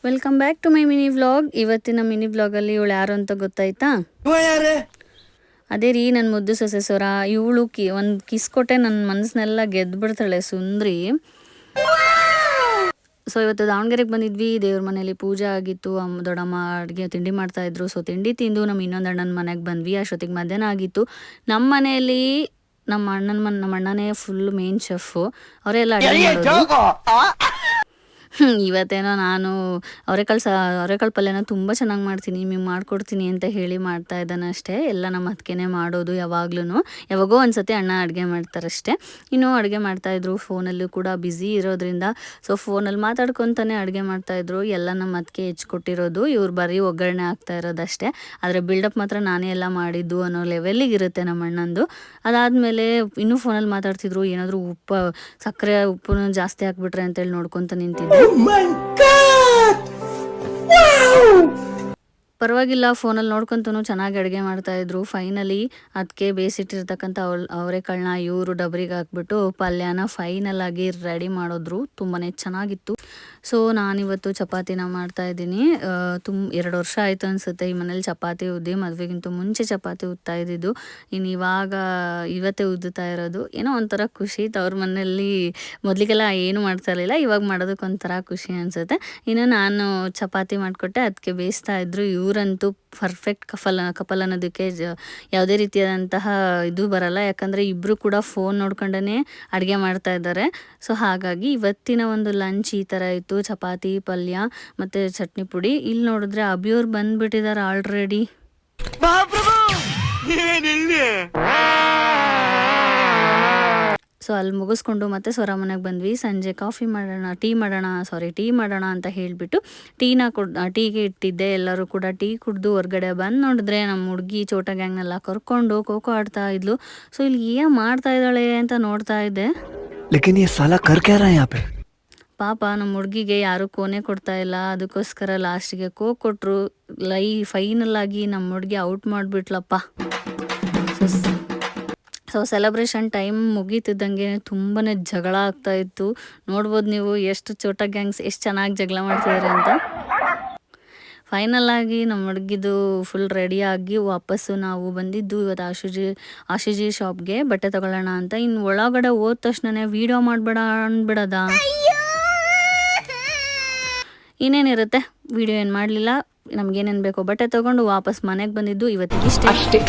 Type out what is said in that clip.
Welcome back to my mini vlog. ಇವತ್ತಿನ mini ವ್ಲಾಗಲ್ಲಿ ಇವಳು ಯಾರು ಅಂತ ಗೊತ್ತಾಯ್ತಾ? ಅದೇ ರೀ ನನ್ನ ಮುದ್ದು ಸೊಸೆ ಸ್ವರ. ಇವಳು ಒಂದು ಕಿಸ್ ಕೊಟ್ಟೆ ನನ್ನ ಮನಸ್ಸನ್ನೆಲ್ಲ ಗೆದ್ದುಬಿಡ್ತಾಳೆ ಸುಂದ್ರಿ. ಸೊ ಇವತ್ತು ದಾವಣಗೆರೆಗೆ ಬಂದಿದ್ವಿ. ದೇವ್ರ ಮನೇಲಿ ಪೂಜೆ ಆಗಿತ್ತು. ದೊಡ್ಡಮ್ಮ ಅಡುಗೆ ತಿಂಡಿ ಮಾಡ್ತಾಯಿದ್ರು. ಸೊ ತಿಂಡಿ ತಿಂದು ನಮ್ಮ ಇನ್ನೊಂದು ಅಣ್ಣನ ಮನೆಗೆ ಬಂದ್ವಿ. ಅಷ್ಟೊತ್ತಿಗೆ ಮಧ್ಯಾಹ್ನ ಆಗಿತ್ತು. ನಮ್ಮ ಮನೆಯಲ್ಲಿ ನಮ್ಮ ಅಣ್ಣನೇ ಫುಲ್ ಮೇನ್ ಶೆಫು. ಅವರೇ ಎಲ್ಲ ಅಡುಗೆ ಮಾಡೋದು. ಇವತ್ತೇನೋ ನಾನು ಅವರೆಕಾಳು ಪಲ್ಯನ ತುಂಬ ಚೆನ್ನಾಗಿ ಮಾಡ್ತೀನಿ, ನಿಮಗೆ ಮಾಡಿಕೊಡ್ತೀನಿ ಅಂತ ಹೇಳಿ ಮಾಡ್ತಾ ಇದ್ದಾನೆ ಅಷ್ಟೇ. ಎಲ್ಲ ನಮ್ಮ ಅತ್ತಿಗೆನೇ ಮಾಡೋದು ಯಾವಾಗ್ಲೂ. ಯಾವಾಗೋ ಒಂದ್ಸತಿ ಅಣ್ಣ ಅಡುಗೆ ಮಾಡ್ತಾರಷ್ಟೇ. ಇನ್ನು ಅಡುಗೆ ಮಾಡ್ತಾಯಿದ್ರು. ಫೋನಲ್ಲೂ ಕೂಡ ಬ್ಯುಸಿ ಇರೋದ್ರಿಂದ ಸೊ ಫೋನಲ್ಲಿ ಮಾತಾಡ್ಕೊತಾನೆ ಅಡುಗೆ ಮಾಡ್ತಾಯಿದ್ರು. ಎಲ್ಲ ನಮ್ಮ ಅತ್ತಿಗೆ ಹೆಚ್ಚಿಕೊಟ್ಟಿರೋದು, ಇವ್ರು ಬರೀ ಒಗ್ಗರಣೆ ಹಾಕ್ತಾ ಇರೋದಷ್ಟೇ. ಆದರೆ ಬಿಲ್ಡಪ್ ಮಾತ್ರ ನಾನೇ ಎಲ್ಲ ಮಾಡಿದ್ದು ಅನ್ನೋ ಲೆವೆಲ್ಲಿಗೆ ಇರುತ್ತೆ ನಮ್ಮ ಅಣ್ಣಂದು. ಅದಾದಮೇಲೆ ಇನ್ನೂ ಫೋನಲ್ಲಿ ಮಾತಾಡ್ತಿದ್ರು. ಏನಾದರೂ ಸಕ್ಕರೆ ಉಪ್ಪು ಜಾಸ್ತಿ ಹಾಕ್ಬಿಟ್ರೆ ಅಂತೇಳಿ ನೋಡ್ಕೊತ ನಿಂತಿದ್ದೆ. ಪರವಾಗಿಲ್ಲ, ಫೋನಲ್ಲಿ ನೋಡ್ಕೊಂತೂ ಚೆನ್ನಾಗಿ ಅಡುಗೆ ಮಾಡ್ತಾಯಿದ್ರು. ಫೈನಲಿ ಅದಕ್ಕೆ ಬೇಯಿಸಿಟ್ಟಿರ್ತಕ್ಕಂಥ ಅವರೆಕಾಳನ್ನ ಇವರು ಡಬ್ರಿಗೆ ಹಾಕ್ಬಿಟ್ಟು ಪಲ್ಯನ ಫೈನಲ್ ಆಗಿ ರೆಡಿ ಮಾಡಿದ್ರು. ತುಂಬಾ ಚೆನ್ನಾಗಿತ್ತು. ಸೊ ನಾನಿವತ್ತು ಚಪಾತಿನ ಮಾಡ್ತಾಯಿದ್ದೀನಿ. 2 ವರ್ಷ ಆಯಿತು ಅನಿಸುತ್ತೆ ಈ ಮನೇಲಿ ಚಪಾತಿ ಉದ್ದಿ. ಮದುವೆಗಿಂತ ಮುಂಚೆ ಚಪಾತಿ ಉದ್ತಾ ಇದ್ದಿದ್ದು. ಇನ್ನು ಇವತ್ತೇ ಉದ್ದುತ್ತಾ ಇರೋದು. ಏನೋ ಒಂಥರ ಖುಷಿ. ತವ್ರ ಮನೆಯಲ್ಲಿ ಮೊದಲಿಗೆಲ್ಲ ಏನು ಮಾಡ್ತಾ ಇರಲಿಲ್ಲ, ಇವಾಗ ಮಾಡೋದಕ್ಕೊಂಥರ ಖುಷಿ ಅನಿಸುತ್ತೆ. ಇನ್ನು ನಾನು ಚಪಾತಿ ಮಾಡಿಕೊಟ್ಟೆ, ಅದಕ್ಕೆ ಬೇಯಿಸ್ತಾ ಇದ್ರು. ಇವರಂತೂ ಪರ್ಫೆಕ್ಟ್ ಕಪಲ್ ಅನ್ನೋದಕ್ಕೆ ಯಾವುದೇ ರೀತಿಯಾದಂತಹ ಇದು ಬರಲ್ಲ. ಯಾಕಂದರೆ ಇಬ್ಬರು ಕೂಡ ಫೋನ್ ನೋಡ್ಕೊಂಡೇ ಅಡುಗೆ ಮಾಡ್ತಾ ಇದ್ದಾರೆ. ಸೊ ಹಾಗಾಗಿ ಇವತ್ತಿನ ಒಂದು ಲಂಚ್ ಈ ಥರ ಇತ್ತು. ಚಪಾತಿ, ಪಲ್ಯ ಮತ್ತು ಚಟ್ನಿ ಪುಡಿ. ಇಲ್ಲಿ ನೋಡಿದ್ರೆ ಅಭಿಯವ್ರು ಬಂದುಬಿಟ್ಟಿದ್ದಾರೆ ಆಲ್ರೆಡಿ. ಸೊ ಅಲ್ಲಿ ಮುಗಿಸ್ಕೊಂಡು ಮತ್ತೆ ಸ್ವರ ಮನೆಗೆ ಬಂದ್ವಿ. ಸಂಜೆ ಟೀ ಮಾಡೋಣ ಅಂತ ಹೇಳಿಬಿಟ್ಟು ಟೀಗೆ ಇಟ್ಟಿದ್ದೆ. ಎಲ್ಲರೂ ಕೂಡ ಟೀ ಕುಡಿದು ಹೊರಗಡೆ ಬಂದು ನೋಡಿದ್ರೆ ನಮ್ಮ ಹುಡುಗಿ ಚೋಟ ಗ್ಯಾಂಗ್ನೆಲ್ಲ ಕರ್ಕೊಂಡು ಖೋಖೋ ಆಡ್ತಾ ಇದ್ಲು. ಸೊ ಇಲ್ಲಿ ಏನು ಮಾಡ್ತಾ ಇದ್ದಾಳೆ ಅಂತ ನೋಡ್ತಾ ಇದ್ದೆ. ಪಾಪ ನಮ್ಮ ಹುಡುಗಿಗೆ ಯಾರೂ ಕೋನೆ ಕೊಡ್ತಾ ಇಲ್ಲ. ಅದಕ್ಕೋಸ್ಕರ ಲಾಸ್ಟಿಗೆ ಕೊಟ್ಟರು. ಫೈನಲ್ ಆಗಿ ನಮ್ಮ ಹುಡುಗಿ ಔಟ್ ಮಾಡಿಬಿಟ್ಲಪ್ಪ. ಸೊ ಸೆಲೆಬ್ರೇಷನ್ ಟೈಮ್ ಮುಗೀತಿದ್ದಂಗೆ ತುಂಬಾ ಜಗಳ ಆಗ್ತಾಯಿತ್ತು. ನೋಡ್ಬೋದು ನೀವು ಎಷ್ಟು ಚೋಟ ಗ್ಯಾಂಗ್ಸ್ ಎಷ್ಟು ಚೆನ್ನಾಗಿ ಜಗಳ ಮಾಡ್ತಿದ್ದಾರೆ ಅಂತ. ಫೈನಲ್ ಆಗಿ ನಮ್ಮ ಹುಡುಗಿದು ಫುಲ್ ರೆಡಿಯಾಗಿ ವಾಪಸ್ಸು ನಾವು ಬಂದಿದ್ದು ಇವತ್ತು ಆಶುಜಿ ಶಾಪ್ಗೆ ಬಟ್ಟೆ ತಗೊಳ್ಳೋಣ ಅಂತ. ಇನ್ನು ಒಳಗಡೆ ಹೋದ ತಕ್ಷಣ ವೀಡಿಯೋ ಮಾಡಬೇಡ ಅಂದ್ಬಿಡೋದ. ಇನ್ನೇನಿರುತ್ತೆ, ವೀಡಿಯೋ ಏನು ಮಾಡಲಿಲ್ಲ. ನಮಗೇನೇನು ಬೇಕೋ ಬಟ್ಟೆ ತೊಗೊಂಡು ವಾಪಸ್ ಮನೆಗೆ ಬಂದಿದ್ದು ಇವತ್ತಿಗೆ ಇಷ್ಟೇ.